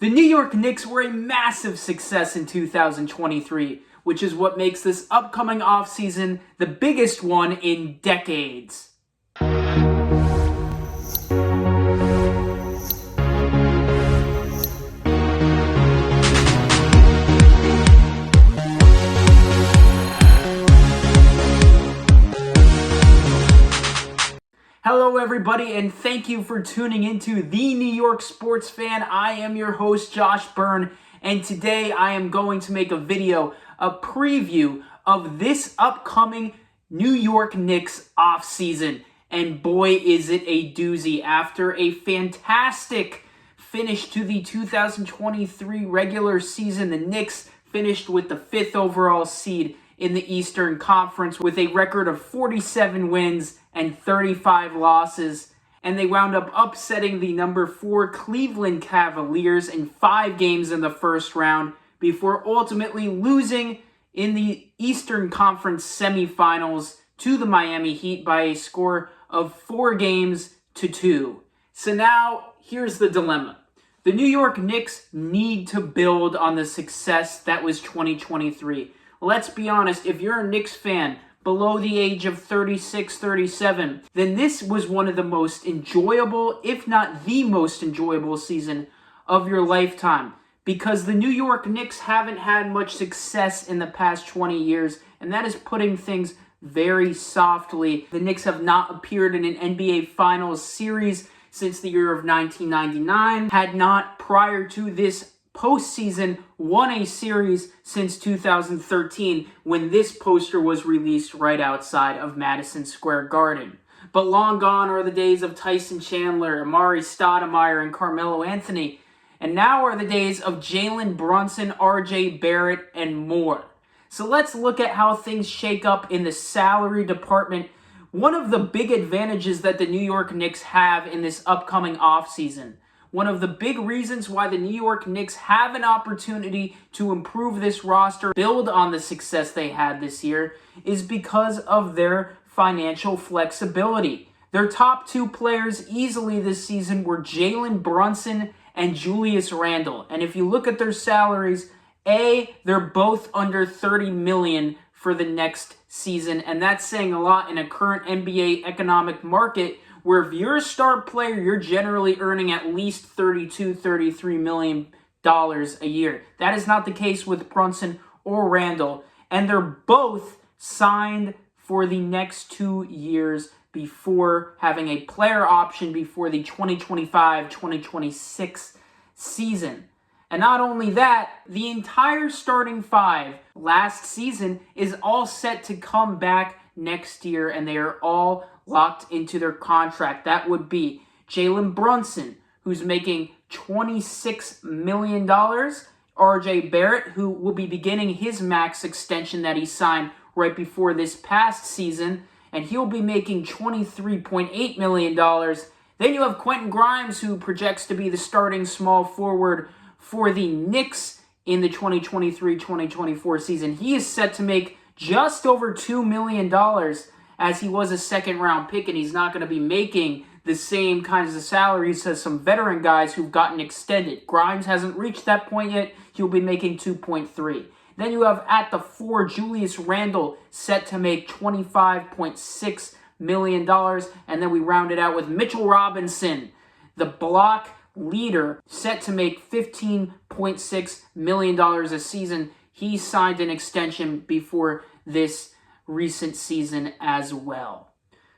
The New York Knicks were a massive success in 2023, which is what makes this upcoming offseason the biggest one in decades. Hello everybody, and thank you for tuning into The New York Sports Fan. I am your host, Josh Byrne, and today I am going to make a video, a preview of this upcoming New York Knicks offseason. And boy, is it a doozy. After a fantastic finish to the 2023 regular season, the Knicks finished with the 5th overall seed in the Eastern Conference with a record of 47 wins and 35 losses, and they wound up upsetting the number 4 Cleveland Cavaliers in 5 games in the first round before ultimately losing in the Eastern Conference semifinals to the Miami Heat by a score of 4-2. So now, here's the dilemma. The New York Knicks need to build on the success that was 2023. Let's be honest, if you're a Knicks fan below the age of 36, 37, then this was one of the most enjoyable, if not the most enjoyable season of your lifetime. Because the New York Knicks haven't had much success in the past 20 years, and that is putting things very softly. The Knicks have not appeared in an NBA Finals series since the year of 1999, had not prior to this postseason won a series since 2013 when this poster was released right outside of Madison Square Garden. But long gone are the days of Tyson Chandler, Amari Stoudemire, and Carmelo Anthony, and now are the days of Jalen Brunson, RJ Barrett, and more. So let's look at how things shake up in the salary department. One of the big advantages that the New York Knicks have in this upcoming offseason, one of the big reasons why the New York Knicks have an opportunity to improve this roster, build on the success they had this year, is because of their financial flexibility. Their top 2 players easily this season were Jalen Brunson and Julius Randle. And if you look at their salaries, they're both under $30 million for the next season. And that's saying a lot in a current NBA economic market where if you're a star player, you're generally earning at least $32, $33 million a year. That is not the case with Brunson or Randle, and they're both signed for the next 2 years before having a player option before the 2025-2026 season. And not only that, the entire starting 5 last season is all set to come back next year, and they are all locked into their contract. That would be Jalen Brunson, who's making $26 million. RJ Barrett, who will be beginning his max extension that he signed right before this past season, and he'll be making $23.8 million. Then you have Quentin Grimes, who projects to be the starting small forward for the Knicks in the 2023-2024 season. He is set to make just over $2 million as he was a second-round pick, and he's not going to be making the same kinds of salaries as some veteran guys who've gotten extended. Grimes hasn't reached that point yet. He'll be making 2.3. Then you have at the 4, Julius Randle set to make $25.6 million. And then we round it out with Mitchell Robinson, the block leader, set to make $15.6 million a season. He signed an extension before this recent season as well.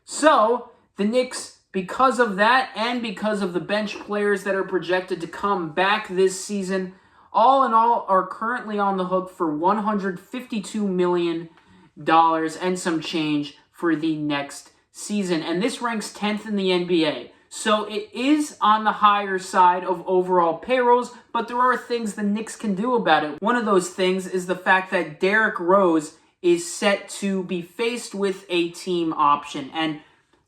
So, the Knicks, because of that and because of the bench players that are projected to come back this season, all in all are currently on the hook for $152 million and some change for the next season. And this ranks 10th in the NBA. So it is on the higher side of overall payrolls, but there are things the Knicks can do about it. One of those things is the fact that Derrick Rose is set to be faced with a team option. And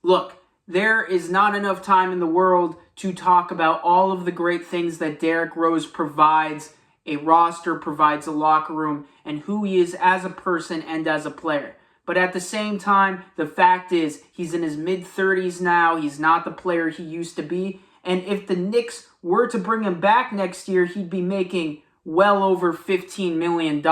look, there is not enough time in the world to talk about all of the great things that Derrick Rose provides, a roster, provides a locker room, and who he is as a person and as a player. But at the same time, the fact is he's in his mid-30s now. He's not the player he used to be. And if the Knicks were to bring him back next year, he'd be making well over $15 million.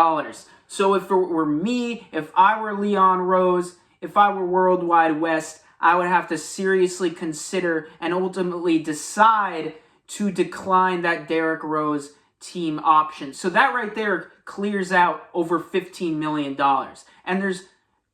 So if it were me, if I were Leon Rose, if I were Worldwide West, I would have to seriously consider and ultimately decide to decline that Derrick Rose team option. So that right there clears out over $15 million. And there's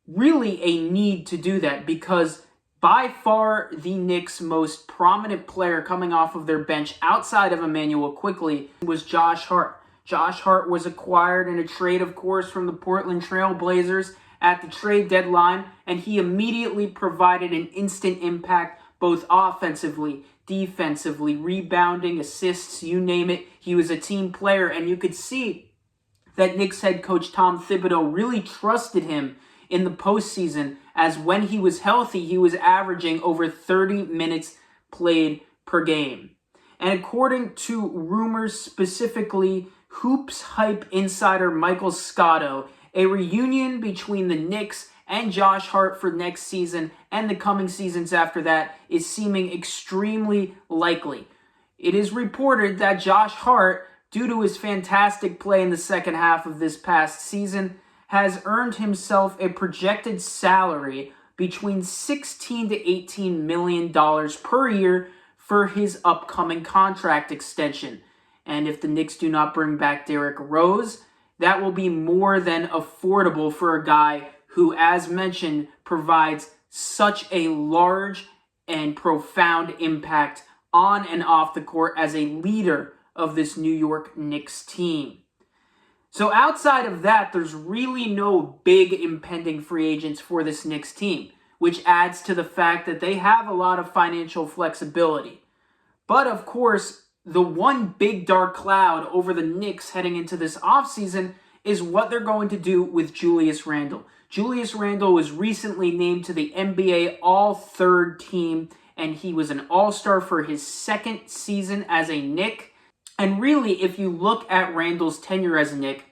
really a need to do that because by far the Knicks' most prominent player coming off of their bench outside of Emmanuel Quickley was Josh Hart. Josh Hart was acquired in a trade, of course, from the Portland Trail Blazers at the trade deadline, and he immediately provided an instant impact both offensively, defensively, rebounding, assists, you name it. He was a team player, and you could see that Knicks head coach Tom Thibodeau really trusted him in the postseason, as when he was healthy, he was averaging over 30 minutes played per game. And according to rumors, specifically Hoops Hype insider Michael Scotto, a reunion between the Knicks and Josh Hart for next season and the coming seasons after that is seeming extremely likely. It is reported that Josh Hart, due to his fantastic play in the second half of this past season, has earned himself a projected salary between $16 to $18 million per year for his upcoming contract extension. And if the Knicks do not bring back Derrick Rose, that will be more than affordable for a guy who, as mentioned, provides such a large and profound impact on and off the court as a leader of this New York Knicks team. So outside of that, there's really no big impending free agents for this Knicks team, which adds to the fact that they have a lot of financial flexibility. But of course, the one big dark cloud over the Knicks heading into this offseason is what they're going to do with Julius Randle. Julius Randle was recently named to the NBA All-Third team, and he was an All-Star for his second season as a Knick. And really, if you look at Randle's tenure as a Knick,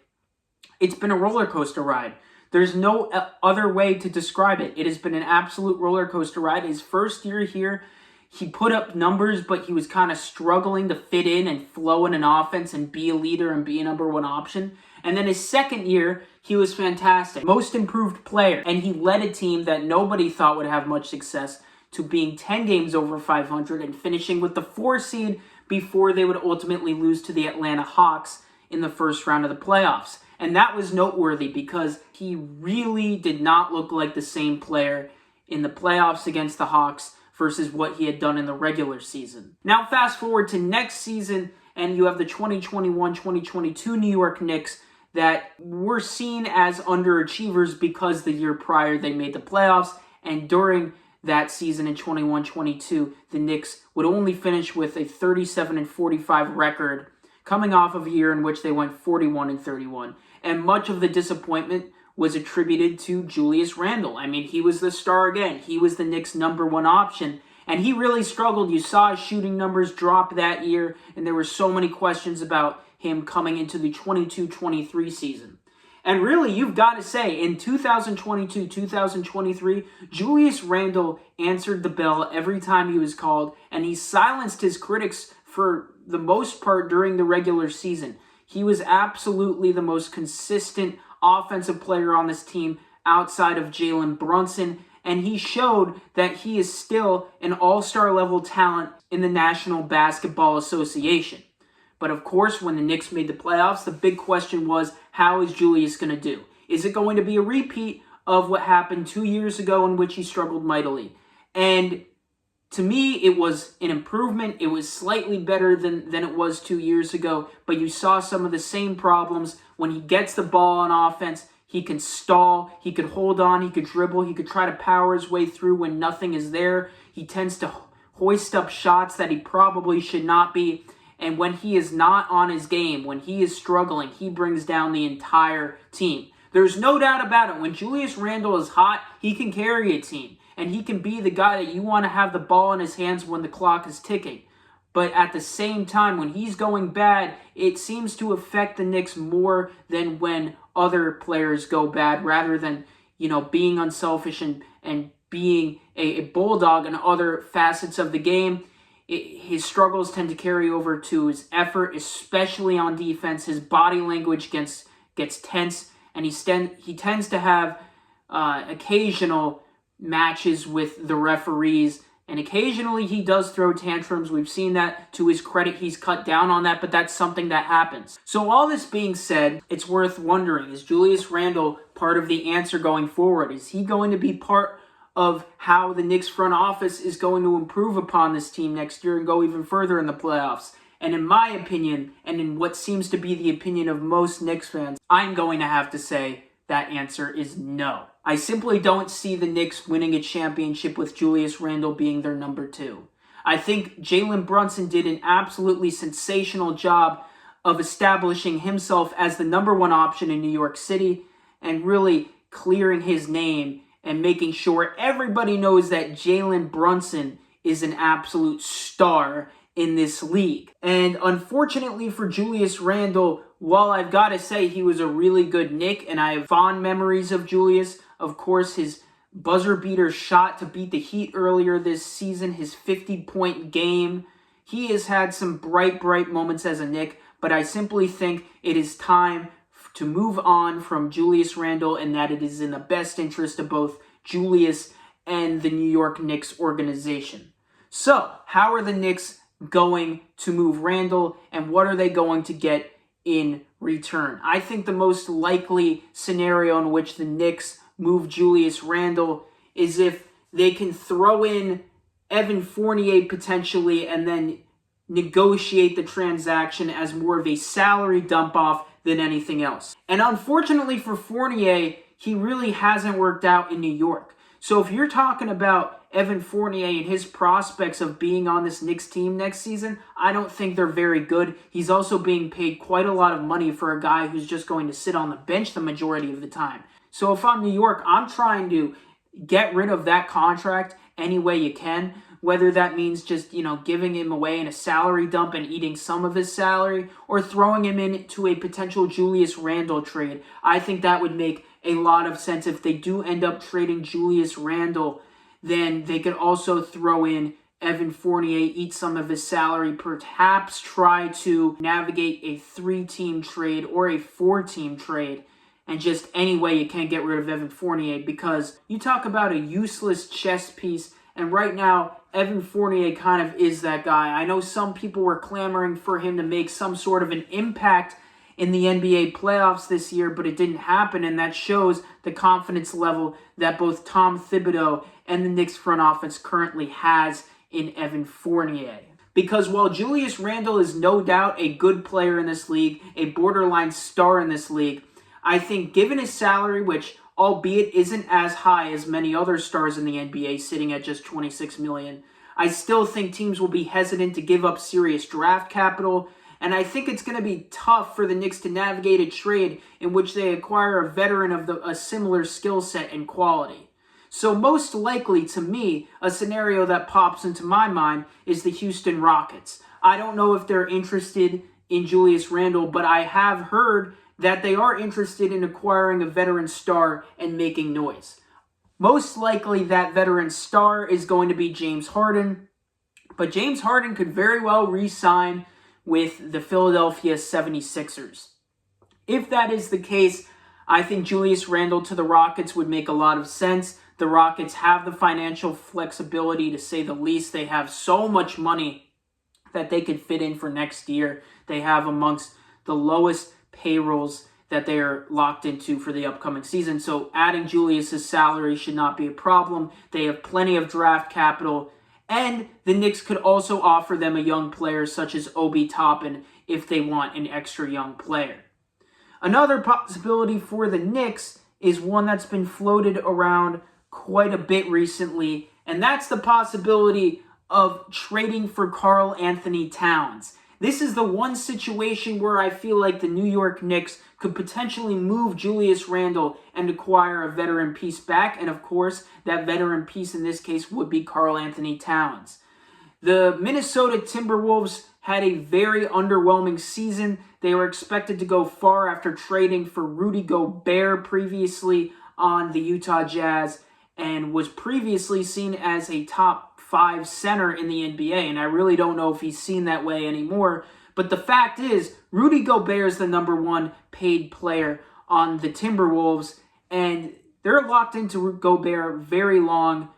it's been a roller coaster ride. There's no other way to describe it. It has been an absolute roller coaster ride. His first year here, he put up numbers, but he was kind of struggling to fit in and flow in an offense and be a leader and be a number one option. And then his second year, he was fantastic. Most improved player. And he led a team that nobody thought would have much success to being 10 games over 500 and finishing with the 4 seed before they would ultimately lose to the Atlanta Hawks in the first round of the playoffs. And that was noteworthy because he really did not look like the same player in the playoffs against the Hawks versus what he had done in the regular season. Now fast forward to next season, and you have the 2021-2022 New York Knicks that were seen as underachievers because the year prior they made the playoffs, and during that season in 21-22, the Knicks would only finish with a 37-45 record, coming off of a year in which they went 41-31. And much of the disappointment was attributed to Julius Randle. I mean, he was the star again. He was the Knicks' number one option, and he really struggled. You saw his shooting numbers drop that year, and there were so many questions about him coming into the 22-23 season. And really, you've got to say, in 2022-2023, Julius Randle answered the bell every time he was called, and he silenced his critics for the most part during the regular season. He was absolutely the most consistent offensive player on this team outside of Jalen Brunson, and he showed that he is still an all-star level talent in the National Basketball Association. But of course, when the Knicks made the playoffs, the big question was, how is Julius going to do? Is it going to be a repeat of what happened 2 years ago in which he struggled mightily? And to me, it was an improvement. It was slightly better than it was 2 years ago, but you saw some of the same problems. When he gets the ball on offense, he can stall, he could hold on, he could dribble, he could try to power his way through when nothing is there. He tends to hoist up shots that he probably should not be. And when he is not on his game, when he is struggling, he brings down the entire team. There's no doubt about it. When Julius Randle is hot, he can carry a team. And he can be the guy that you want to have the ball in his hands when the clock is ticking. But at the same time, when he's going bad, it seems to affect the Knicks more than when other players go bad, rather than, being unselfish and being a bulldog in other facets of the game. his struggles tend to carry over to his effort, especially on defense. His body language gets tense, and he tends to have occasional matches with the referees, and occasionally he does throw tantrums. We've seen that. To his credit, he's cut down on that, but that's something that happens. So all this being said, it's worth wondering, is Julius Randle part of the answer going forward? Is he going to be part of how the Knicks front office is going to improve upon this team next year and go even further in the playoffs? And in my opinion, and in what seems to be the opinion of most Knicks fans, I'm going to have to say that answer is no. I simply don't see the Knicks winning a championship with Julius Randle being their number 2. I think Jalen Brunson did an absolutely sensational job of establishing himself as the number 1 option in New York City and really clearing his name and making sure everybody knows that Jalen Brunson is an absolute star in this league. And unfortunately for Julius Randle, while I've got to say he was a really good Knick, and I have fond memories of Julius, of course, his buzzer beater shot to beat the Heat earlier this season, his 50-point game. He has had some bright moments as a Knick, but I simply think it is time to move on from Julius Randle, and that it is in the best interest of both Julius and the New York Knicks organization. So, how are the Knicks going to move Randle, and what are they going to get in return? I think the most likely scenario in which the Knicks move Julius Randle is if they can throw in Evan Fournier potentially and then negotiate the transaction as more of a salary dump-off than anything else. And unfortunately for Fournier, he really hasn't worked out in New York. So if you're talking about Evan Fournier and his prospects of being on this Knicks team next season, I don't think they're very good. He's also being paid quite a lot of money for a guy who's just going to sit on the bench the majority of the time. So if I'm New York, I'm trying to get rid of that contract any way you can, whether that means just, giving him away in a salary dump and eating some of his salary, or throwing him into a potential Julius Randle trade. I think that would make a lot of sense. If they do end up trading Julius Randle, then they could also throw in Evan Fournier, eat some of his salary, perhaps try to navigate a 3-team trade or a 4-team trade, and just any way you can get rid of Evan Fournier, because you talk about a useless chess piece, and right now, Evan Fournier kind of is that guy. I know some people were clamoring for him to make some sort of an impact in the NBA playoffs this year, but it didn't happen, and that shows the confidence level that both Tom Thibodeau and the Knicks front office currently has in Evan Fournier. Because while Julius Randle is no doubt a good player in this league, a borderline star in this league, I think given his salary, which albeit isn't as high as many other stars in the NBA, sitting at just $26 million, I still think teams will be hesitant to give up serious draft capital, and I think it's going to be tough for the Knicks to navigate a trade in which they acquire a veteran of a similar skill set and quality. So most likely, to me, a scenario that pops into my mind is the Houston Rockets. I don't know if they're interested in Julius Randle, but I have heard that they are interested in acquiring a veteran star and making noise. Most likely that veteran star is going to be James Harden, but James Harden could very well re-sign with the Philadelphia 76ers. If that is the case, I think Julius Randle to the Rockets would make a lot of sense. The Rockets have the financial flexibility, to say the least. They have so much money that they could fit in for next year. They have amongst the lowest payrolls that they are locked into for the upcoming season. So adding Julius's salary should not be a problem. They have plenty of draft capital. And the Knicks could also offer them a young player such as Obi Toppin if they want an extra young player. Another possibility for the Knicks is one that's been floated around quite a bit recently, and that's the possibility of trading for Karl Anthony Towns. This is the one situation where I feel like the New York Knicks could potentially move Julius Randle and acquire a veteran piece back, and of course, that veteran piece in this case would be Karl Anthony Towns. The Minnesota Timberwolves had a very underwhelming season. They were expected to go far after trading for Rudy Gobert previously on the Utah Jazz, and was previously seen as a top 5 center in the NBA, and I really don't know if he's seen that way anymore. But the fact is, Rudy Gobert is the #1 paid player on the Timberwolves, and they're locked into Gobert very long.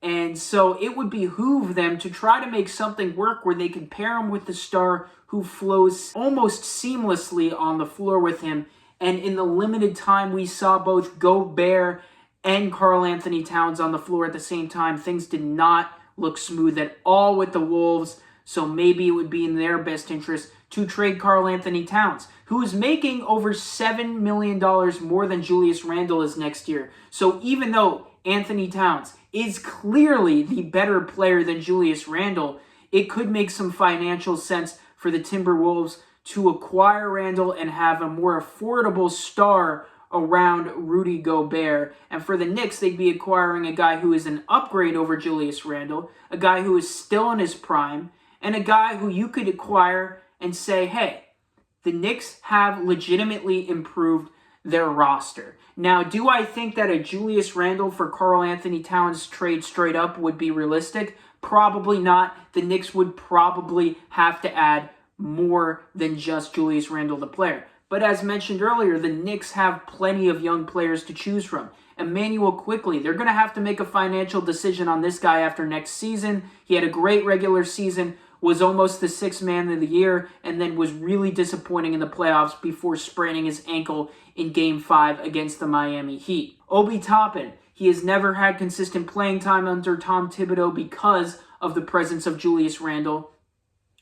And so it would behoove them to try to make something work where they can pair him with the star who flows almost seamlessly on the floor with him. And in the limited time we saw both Gobert and Karl Anthony Towns on the floor at the same time, things did not look smooth at all with the Wolves. So maybe it would be in their best interest to trade Karl Anthony Towns, who is making over $7 million more than Julius Randle is next year. So even though Anthony Towns is clearly the better player than Julius Randle, it could make some financial sense for the Timberwolves to acquire Randle and have a more affordable star around Rudy Gobert. And for the Knicks, they'd be acquiring a guy who is an upgrade over Julius Randle, a guy who is still in his prime, and a guy who you could acquire and say, hey, the Knicks have legitimately improved their roster. Now, do I think that a Julius Randle for Karl Anthony Towns trade straight up would be realistic? Probably not. The Knicks would probably have to add more than just Julius Randle, the player. But as mentioned earlier, the Knicks have plenty of young players to choose from. Emmanuel Quickley, they're going to have to make a financial decision on this guy after next season. He had a great regular season, was almost the 6th man of the year, and then was really disappointing in the playoffs before spraining his ankle in Game 5 against the Miami Heat. Obi Toppin, he has never had consistent playing time under Tom Thibodeau because of the presence of Julius Randle.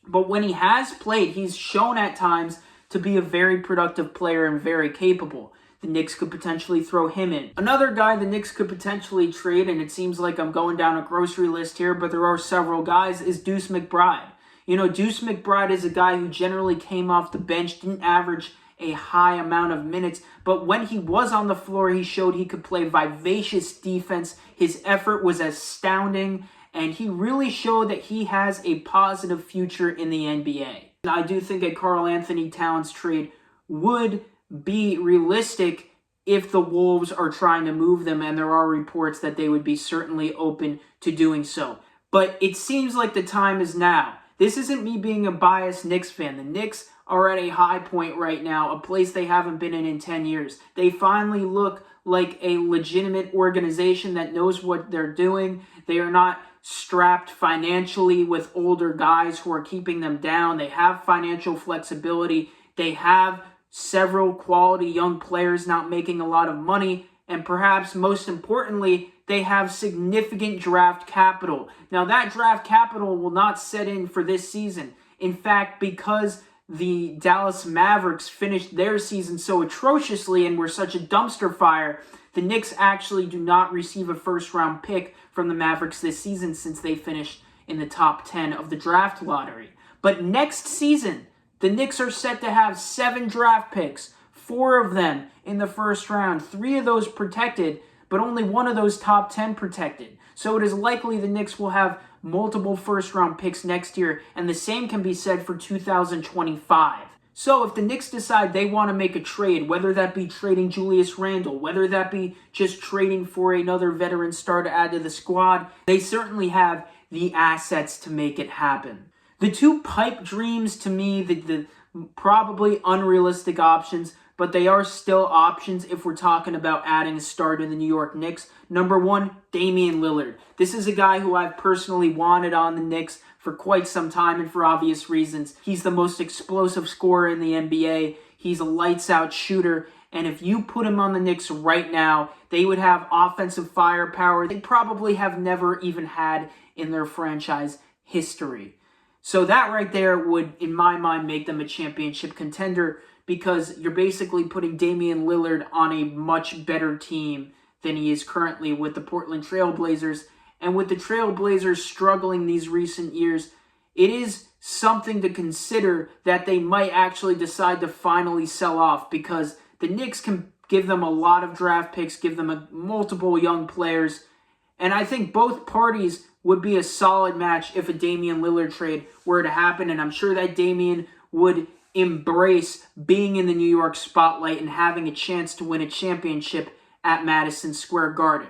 But when he has played, he's shown at times to be a very productive player and very capable. The Knicks could potentially throw him in. Another guy the Knicks could potentially trade, and it seems like I'm going down a grocery list here, but there are several guys, is Deuce McBride. You know, Deuce McBride is a guy who generally came off the bench, didn't average a high amount of minutes, but when he was on the floor, he showed he could play vivacious defense. His effort was astounding, and he really showed that he has a positive future in the NBA. And I do think a Karl Anthony Towns trade would be realistic if the Wolves are trying to move them, and there are reports that they would be certainly open to doing so. But it seems like the time is now. This isn't me being a biased Knicks fan. The Knicks are at a high point right now, a place they haven't been in 10 years. They finally look like a legitimate organization that knows what they're doing. They are not strapped financially with older guys who are keeping them down. They have financial flexibility. They have several quality young players not making a lot of money. And perhaps most importantly, they have significant draft capital. Now, that draft capital will not set in for this season. In fact, because the Dallas Mavericks finished their season so atrociously and were such a dumpster fire, the Knicks actually do not receive a first-round pick from the Mavericks this season since they finished in the top 10 of the draft lottery. But next season, the Knicks are set to have 7 draft picks, 4 of them in the first round, 3 of those protected, but only 1 of those top 10 protected. So it is likely the Knicks will have multiple first-round picks next year, and the same can be said for 2025. So if the Knicks decide they want to make a trade, whether that be trading Julius Randle, whether that be just trading for another veteran star to add to the squad, they certainly have the assets to make it happen. The 2 pipe dreams, to me, the probably unrealistic options, but they are still options if we're talking about adding a star to the New York Knicks. Number 1, Damian Lillard. This is a guy who I've personally wanted on the Knicks for quite some time, and for obvious reasons. He's the most explosive scorer in the NBA. He's a lights-out shooter, and if you put him on the Knicks right now, they would have offensive firepower they probably have never even had in their franchise history. So that right there would, in my mind, make them a championship contender, because you're basically putting Damian Lillard on a much better team than he is currently with the Portland Trail Blazers. And with the Trail Blazers struggling these recent years, it is something to consider that they might actually decide to finally sell off, because the Knicks can give them a lot of draft picks, give them multiple young players, and I think both parties would be a solid match if a Damian Lillard trade were to happen, and I'm sure that Damian would embrace being in the New York spotlight and having a chance to win a championship at Madison Square Garden.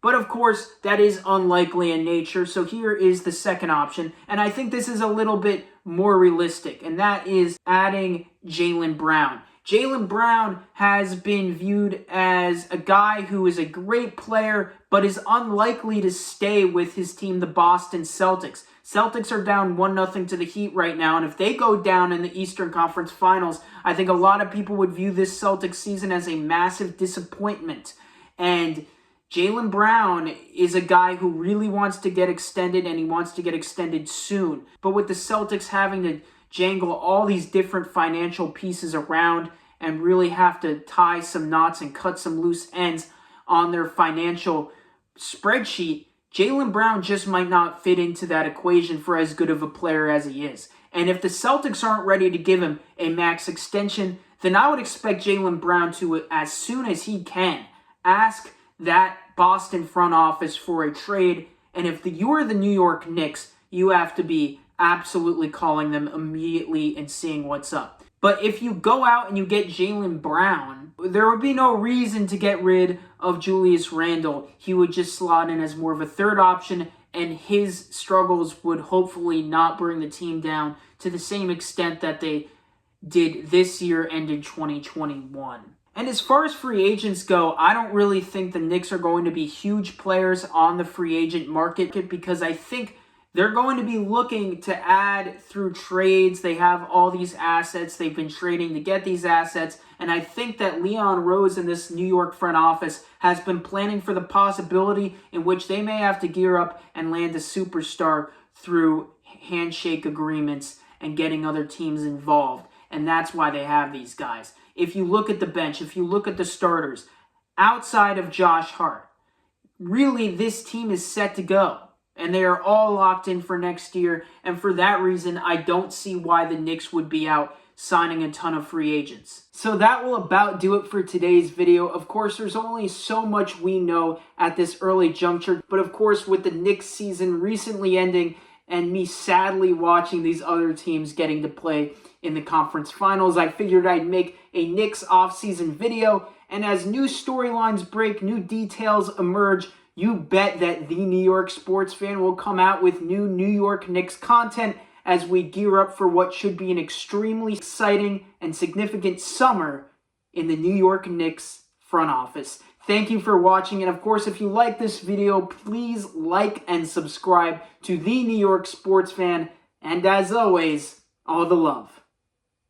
But of course, that is unlikely in nature. So here is the second option. And I think this is a little bit more realistic. And that is adding Jaylen Brown. Jaylen Brown has been viewed as a guy who is a great player, but is unlikely to stay with his team, the Boston Celtics. Celtics are down 1-0 to the Heat right now, and if they go down in the Eastern Conference Finals, I think a lot of people would view this Celtics season as a massive disappointment. And Jaylen Brown is a guy who really wants to get extended, and he wants to get extended soon. But with the Celtics having to jangle all these different financial pieces around and really have to tie some knots and cut some loose ends on their financial spreadsheet, Jaylen Brown just might not fit into that equation for as good of a player as he is. And if the Celtics aren't ready to give him a max extension, then I would expect Jaylen Brown to, as soon as he can, ask that Boston front office for a trade. And if you're the New York Knicks, you have to be absolutely calling them immediately and seeing what's up. But if you go out and you get Jaylen Brown, there would be no reason to get rid of Julius Randle. He would just slot in as more of a third option, and his struggles would hopefully not bring the team down to the same extent that they did this year and in 2021. And as far as free agents go, I don't really think the Knicks are going to be huge players on the free agent market because I think they're going to be looking to add through trades. They have all these assets. They've been trading to get these assets. And I think that Leon Rose in this New York front office has been planning for the possibility in which they may have to gear up and land a superstar through handshake agreements and getting other teams involved. And that's why they have these guys. If you look at the bench, if you look at the starters, outside of Josh Hart, really this team is set to go. And they are all locked in for next year. And for that reason, I don't see why the Knicks would be out signing a ton of free agents. So that will about do it for today's video. Of course, there's only so much we know at this early juncture. But of course, with the Knicks season recently ending and me sadly watching these other teams getting to play in the conference finals, I figured I'd make a Knicks offseason video. And as new storylines break, new details emerge, you bet that the New York sports fan will come out with new New York Knicks content as we gear up for what should be an extremely exciting and significant summer in the New York Knicks front office. Thank you for watching, and of course, if you like this video, please like and subscribe to the New York sports fan, and as always, all the love.